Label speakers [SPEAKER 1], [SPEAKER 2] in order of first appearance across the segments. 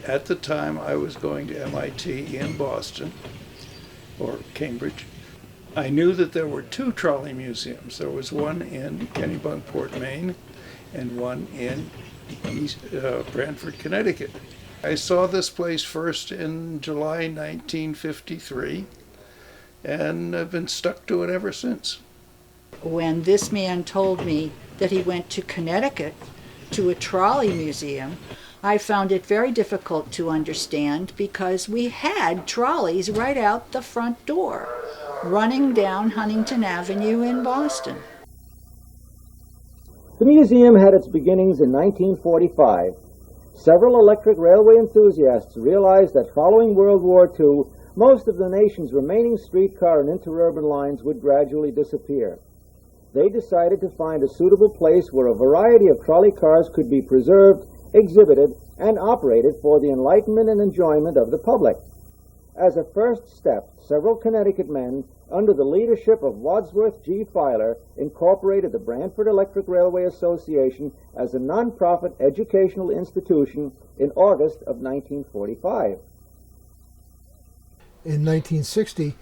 [SPEAKER 1] At the time, I was going to MIT in Boston, or Cambridge. I knew that there were two trolley museums. There was one in Kennebunkport, Maine, and one in Brantford, Connecticut. I saw this place first in July 1953, and I've been stuck to it ever since.
[SPEAKER 2] When this man told me that he went to Connecticut to a trolley museum, I found it very difficult to understand because we had trolleys right out the front door, running down Huntington Avenue in Boston.
[SPEAKER 3] The museum had its beginnings in 1945. Several electric railway enthusiasts realized that following World War II, most of the nation's remaining streetcar and interurban lines would gradually disappear. They decided to find a suitable place where a variety of trolley cars could be preserved, exhibited, and operated for the enlightenment and enjoyment of the public. As a first step, several Connecticut men, under the leadership of Wadsworth G. Filer, incorporated the Brantford Electric Railway Association as a nonprofit educational institution in August of 1945.
[SPEAKER 4] In 1960,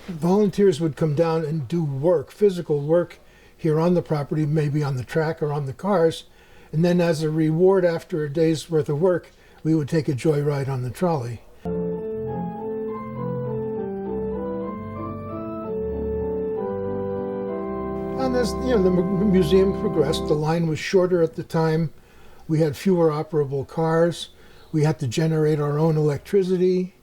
[SPEAKER 4] volunteers would come down and do work, physical work, here on the property, maybe on the track or on the cars, and then as a reward after a day's worth of work, we would take a joyride on the trolley. And as the museum progressed, the line was shorter at the time. We had fewer operable cars. We had to generate our own electricity,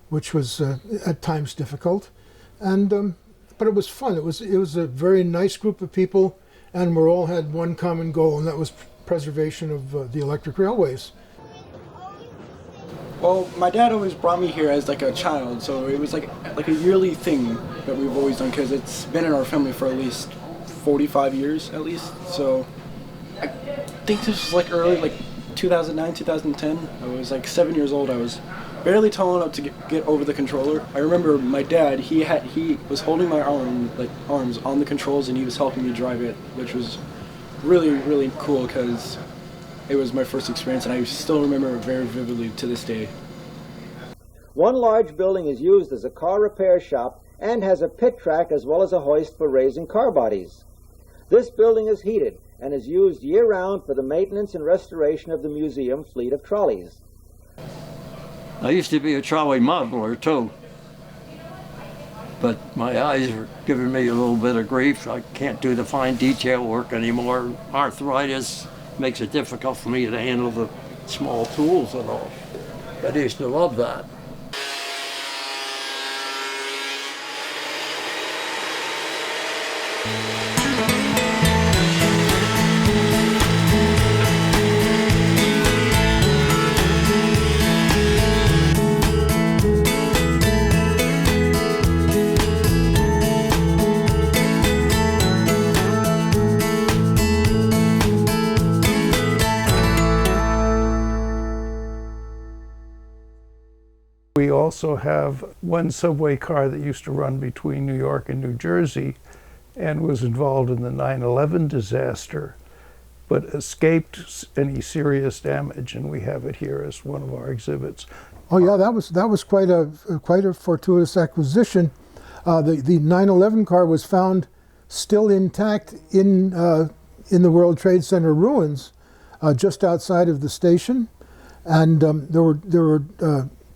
[SPEAKER 4] which was at times difficult. And but it was fun. It was a very nice group of people, and we all had one common goal, and that was preservation of the electric railways.
[SPEAKER 5] Well, my dad always brought me here as like a child, so it was like a yearly thing that we've always done because it's been in our family for at least 45 years at least. So I think this was like early, like 2009, 2010. I was like 7 years old. I was barely tall enough to get over the controller. I remember my dad, he was holding my arms on the controls, and he was helping me drive it, which was really, really cool because it was my first experience, and I still remember it very vividly to this day.
[SPEAKER 3] One large building is used as a car repair shop and has a pit track as well as a hoist for raising car bodies. This building is heated and is used year-round for the maintenance and restoration of the museum fleet of trolleys.
[SPEAKER 6] I used to be a trolley modeler too, but my eyes are giving me a little bit of grief. I can't do the fine detail work anymore. Arthritis makes it difficult for me to handle the small tools and all. But I used to love that.
[SPEAKER 1] We also have one subway car that used to run between New York and New Jersey and was involved in the 9/11 disaster, but escaped any serious damage, and we have it here as one of our exhibits.
[SPEAKER 4] Oh yeah, that was quite a fortuitous acquisition. The 9/11 car was found still intact in the World Trade Center ruins, just outside of the station, and there were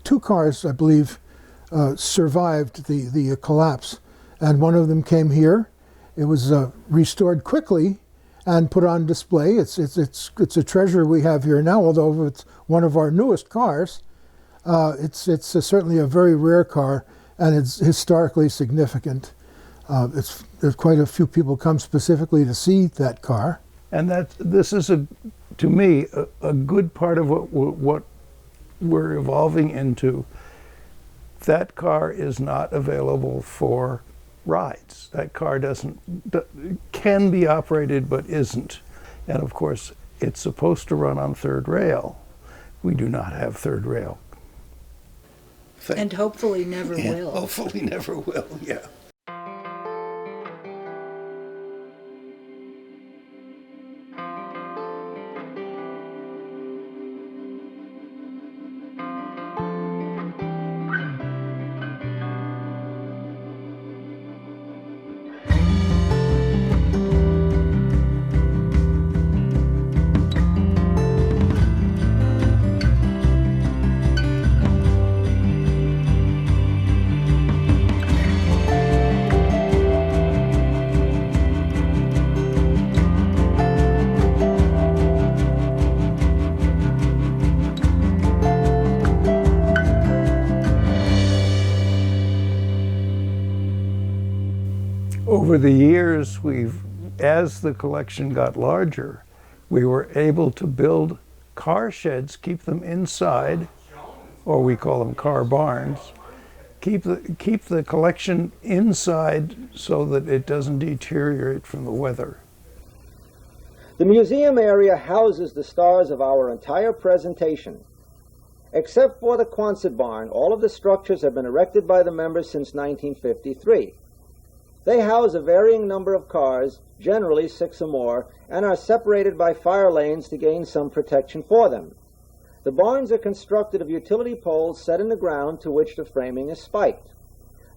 [SPEAKER 4] two cars, I believe, survived the collapse, and one of them came here. It was restored quickly and put on display. It's a treasure we have here now, although it's one of our newest cars. It's certainly a very rare car, and it's historically significant. There's quite a few people come specifically to see that car.
[SPEAKER 1] And this is, to me, a good part of what we're evolving into. That car is not available for rides. That car can be operated but isn't. And of course, it's supposed to run on third rail. We do not have third rail.
[SPEAKER 2] And hopefully never will.
[SPEAKER 1] Hopefully never will, yeah. over the years, as the collection got larger, we were able to build car sheds, keep them inside, or we call them car barns, keep the collection inside so that it doesn't deteriorate from the weather.
[SPEAKER 3] The museum area houses the stars of our entire presentation. Except for the Quonset barn, all of the structures have been erected by the members since 1953. They house a varying number of cars, generally 6 or more, and are separated by fire lanes to gain some protection for them. The barns are constructed of utility poles set in the ground to which the framing is spiked.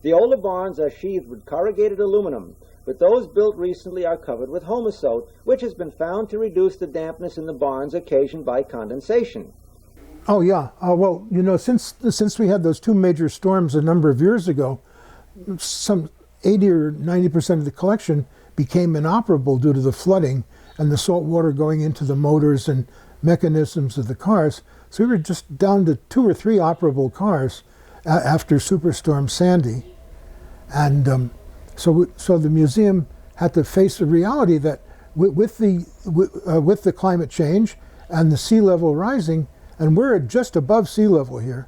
[SPEAKER 3] The older barns are sheathed with corrugated aluminum, but those built recently are covered with homosote, which has been found to reduce the dampness in the barns occasioned by condensation.
[SPEAKER 4] Oh yeah. Well, you know, since we had those 2 major storms a number of years ago, some 80 or 90% of the collection became inoperable due to the flooding and the salt water going into the motors and mechanisms of the cars. So we were just down to 2 or 3 operable cars after Superstorm Sandy, and so the museum had to face the reality that with the climate change and the sea level rising, and we're just above sea level here,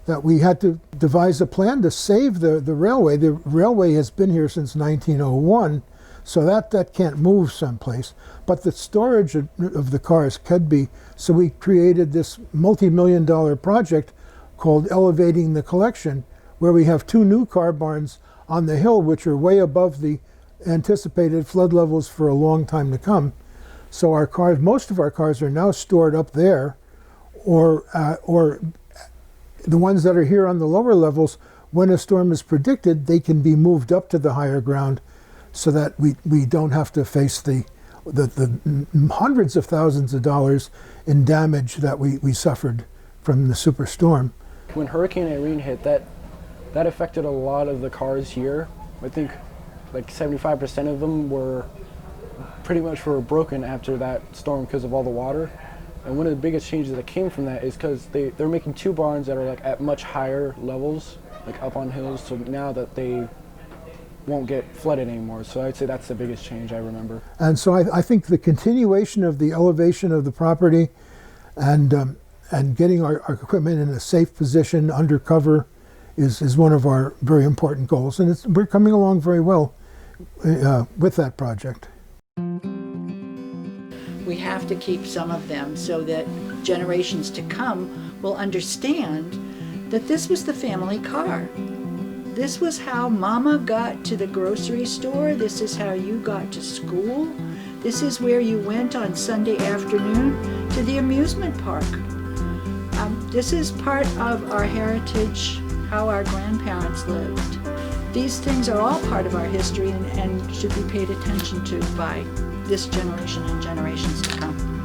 [SPEAKER 4] that we had to devise a plan to save the railway. The railway has been here since 1901, so that can't move someplace. But the storage of the cars could be, so we created this multi-million-dollar project called Elevating the Collection, where we have 2 new car barns on the hill, which are way above the anticipated flood levels for a long time to come. So our cars, most of our cars are now stored up there, or the ones that are here on the lower levels, when a storm is predicted, they can be moved up to the higher ground so that we don't have to face the hundreds of thousands of dollars in damage that we suffered from the superstorm.
[SPEAKER 5] When Hurricane Irene hit, that affected a lot of the cars here. I think like 75% of them were pretty much broken after that storm because of all the water. And one of the biggest changes that came from that is because they're making 2 barns that are like at much higher levels, like up on hills, so now that they won't get flooded anymore. So I'd say that's the biggest change I remember.
[SPEAKER 4] And so I think the continuation of the elevation of the property and getting our equipment in a safe position under cover is one of our very important goals. And we're coming along very well with that project.
[SPEAKER 2] We have to keep some of them so that generations to come will understand that this was the family car. This was how Mama got to the grocery store. This is how you got to school. This is where you went on Sunday afternoon to the amusement park. This is part of our heritage, how our grandparents lived. These things are all part of our history and should be paid attention to by this generation and generations to come.